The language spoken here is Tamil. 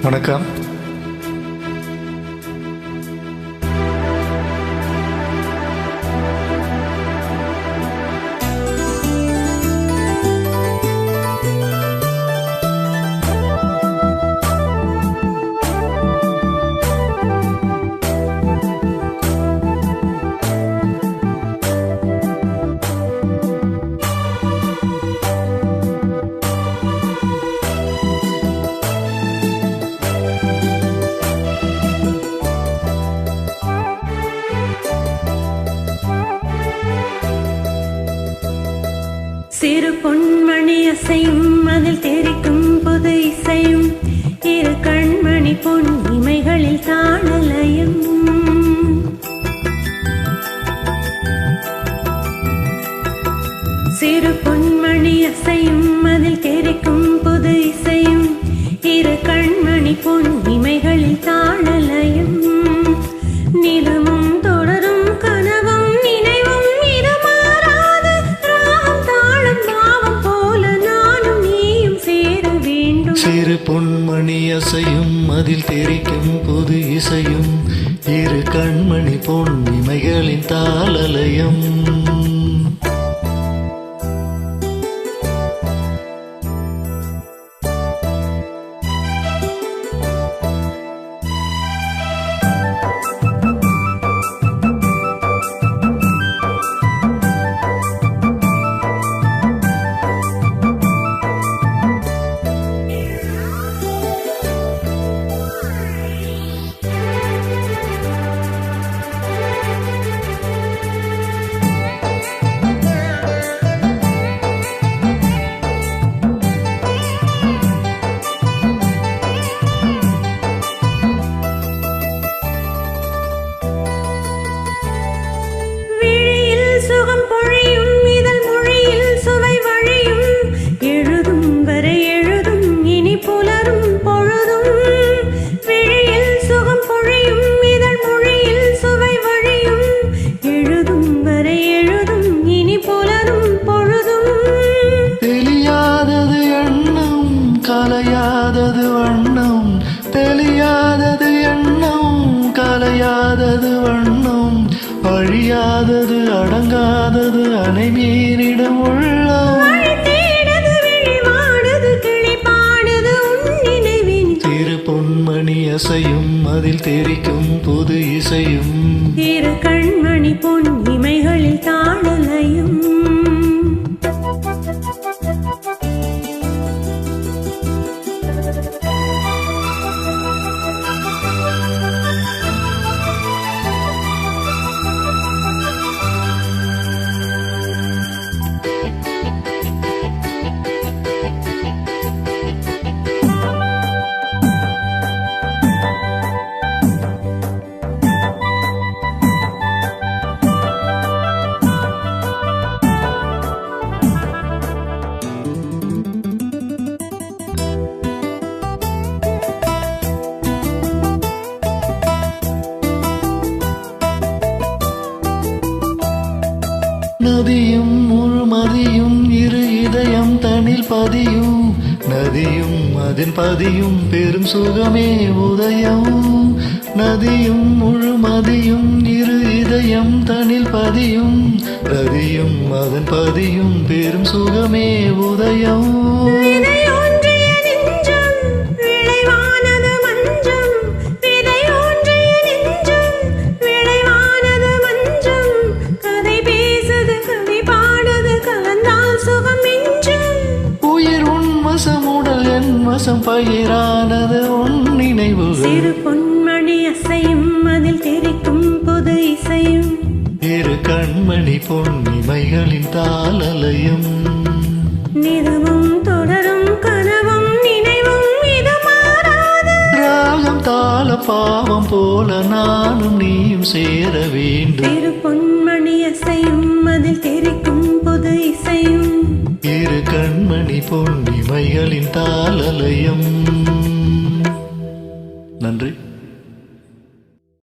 வணக்கம். சிறு பொன்மணி அசையும் அதில் தெரிக்கும் புது இசையும் இரு கண்மணி பொன் இமைகளில் தாளலயம். சிறு பொன்மணி அசையும் அதில் தெரிக்கும் புது இசையும் இரு கண்மணி பொன் இமைகளில் தாளலயம். நிலமும் தொடரும் கனவும் நினைவும் இடமாறாது ராகம் தாளம் பாவம் போல நானும் நீயும் சேர வேண்டும். சிறு பொன்மணி அசையும் அதில் தெரிக்கும் புது இசையும் இரு கண்மணி பொன் இமைகளின் தாளலயம். சுகம் பொழியும் இதழ் மொழியில் சுவை வழியும் எழுதும் வரை எழுதும் இனி புலரும் பொழுதும். விழியில் சுகம் பொழியும் இதழ் மொழியில் சுவை வழியும் எழுதும் வரை எழுதும் இனி புலரும் பொழுதும். தெரியாதது எண்ணம் கலையாதது வண்ணம், தெரியாதது எண்ணம் கலையாதது வண்ணம், அழியாதது அடங்காதது அனைமீறிடும் உள்ளம். சிறு பொன்மணி அசையும் அதில் தெரிக்கும் புது இசையும் இரு கண்மணி பொன் இமைகளில் தாளலயம். நதியும் முழுமதியும் இரு இதயம் தனில் பதியும், நதியும் அதன் பதியும் பெரும் சுகமே உதயம். நதியும் முழுமதியும் இரு இதயம் தனில் பதியும், நதியும் அதன் பதியும் பெரும் சுகமே உதயம். உடல் என் வசம் பயிரானது உன் நினைவுகள். சிறு பொன்மணி அசையும் அதில் தெரிக்கும் புது இசையும் இரு கண்மணி பொன் இமைகளின் தாளலயம். நிலவும் தொடரும் கனவும் நினைவும் இடமாறாது ராகம் தாள பாவம் போல நானும் நீயும் சேர வேண்டும். சிறு பொன்மணி அசையும் அதில் தெரிக்கும் புது இசையும் இரு கண்மணி பொன் இமைகளின் தாளலயம். நன்றி.